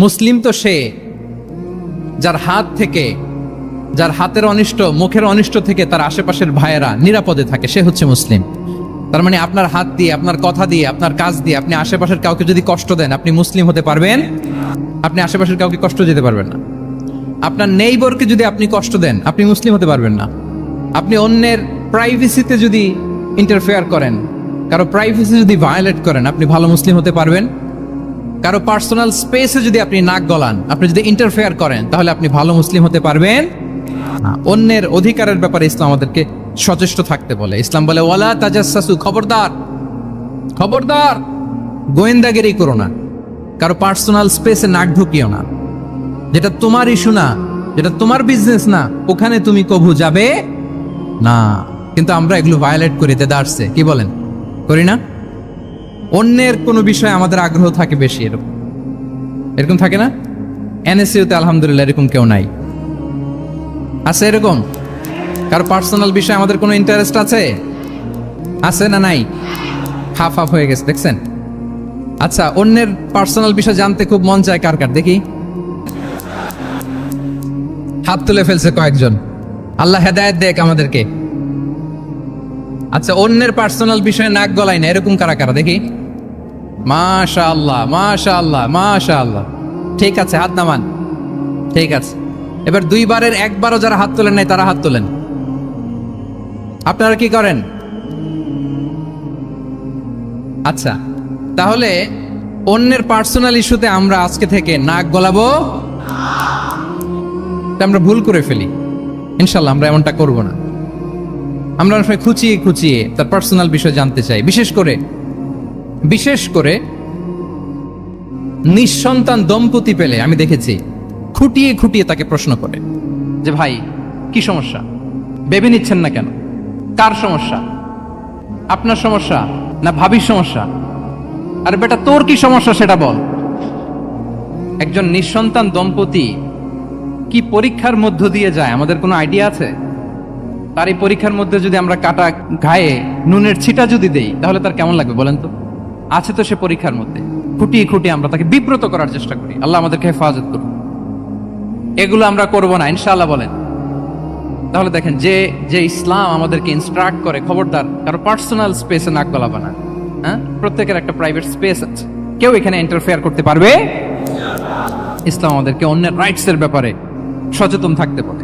মুসলিম তো সে যার হাত থেকে, যার হাতের অনিষ্ট, মুখের অনিষ্ট থেকে তার আশেপাশের ভাইয়েরা নিরাপদে থাকে, সে হচ্ছে মুসলিম। তার মানে আপনার হাত দিয়ে, আপনার কথা দিয়ে, আপনার কাজ দিয়ে আপনি আশেপাশের কাউকে যদি কষ্ট দেন, আপনি মুসলিম হতে পারবেন? আপনি আশেপাশের কাউকে কষ্ট দিতে পারবেন না। আপনার নেইবরকে যদি আপনি কষ্ট দেন, আপনি মুসলিম হতে পারবেন না। আপনি অন্যের প্রাইভেসিতে যদি ইন্টারফেয়ার করেন, কারো প্রাইভেসি যদি ভায়োলেট করেন, আপনি ভালো মুসলিম হতে পারবেন? কারো পার্সোনাল স্পেসে যদি আপনি নাক গলান, আপনি যদি ইন্টারফেয়ার করেন, তাহলে আপনি ভালো মুসলিম হতে পারবেন না। অন্যের অধিকারের ব্যাপারে ইসলাম আমাদেরকে সচেষ্ট থাকতে বলে। ইসলাম বলে ওয়ালা তাজাসসু, খবরদার খবরদার, গোয়েন্দাগিরি করো না, কারো পার্সোনাল স্পেসে নাক ঢুকিও না। যেটা তোমার ইস্যু না, যেটা তোমার বিজনেস না, ওখানে তুমি কভু যাবে না। কিন্তু আমরা এগুলো ভায়োলেট করি, দেদারসে, কি বলেন, করি না? অন্যের কোনো বিষয়ে আমাদের আগ্রহ থাকে বেশি, এরকম থাকে না? এনএসইউতে আলহামদুলিল্লাহ এরকম কেউ নাই, আছে এরকম? কারো পার্সোনাল বিষয়ে আমাদের কোনো ইন্টারেস্ট আছে? আছে না নাই? হাফ হাফ হয়ে গেছে, দেখছেন? আচ্ছা, অন্যের পার্সোনাল বিষয় জানতে খুব মন চায় কার কার, দেখি হাত তুলে ফেলছে কয়েকজন। আল্লাহ হেদায়েত দেখ আমাদেরকে। আচ্ছা, অন্যের পার্সোনাল বিষয়ে নাক গলাই না, এরকম কারা কারা, দেখি। মাশাআল্লাহ মাশাআল্লাহ মাশাআল্লাহ, ঠিক আছে, হাত নামান, ঠিক আছে। এবার দুইবারের একবারও যারা হাত তোলেন নাই তারা হাত তোলেন। আপনারা কি করেন? আচ্ছা, তাহলে অন্যের পার্সোনাল ইস্যুতে আমরা আজকে থেকে নাক গলাবো, আমরা ভুল করে ফেলি। ইনশাল্লাহ আমরা এমনটা করব না। আমরা অনেক সময় খুঁচিয়ে খুঁচিয়ে তার পার্সোনাল বিষয় জানতে চাই। বিশেষ করে নিঃসন্তান দম্পতি পেলে আমি দেখেছি খুঁটিয়ে খুঁটিয়ে তাকে প্রশ্ন করে যে ভাই কি সমস্যা, ভেবে নিচ্ছেন না কেন, কার সমস্যা, আপনার সমস্যা না ভাবির সমস্যা? আরে বেটা, তোর কি সমস্যা সেটা বল। একজন নিঃসন্তান দম্পতি কি পরীক্ষার মধ্য দিয়ে যায় আমাদের কোনো আইডিয়া আছে? তার এই পরীক্ষার মধ্যে যদি আমরা কাটা ঘায়ে নুনের ছিটা যদি দেই, তাহলে তার কেমন লাগবে বলেন তো? আছে তো সে পরীক্ষার মধ্যে। খুঁটিয়ে খুঁটিয়ে আমরা তাকে বিব্রত করার চেষ্টা করি। আল্লাহ আমাদেরকে হেফাজত করুন। এগুলো আমরা করব না, ইনশাআল্লাহ বলেন। তাহলে দেখেন, যে ইসলাম আমাদেরকে ইনস্ট্রাক্ট করে, খবরদার কারো পার্সোনাল স্পেসে নাক গলাবা না। হ্যাঁ, প্রত্যেকের একটা প্রাইভেট স্পেস আছে, কেউ এখানে ইন্টারফেয়ার করতে পারবে। ইসলাম আমাদেরকে অন্যের রাইটস এর ব্যাপারে সচেতন থাকতে পারে।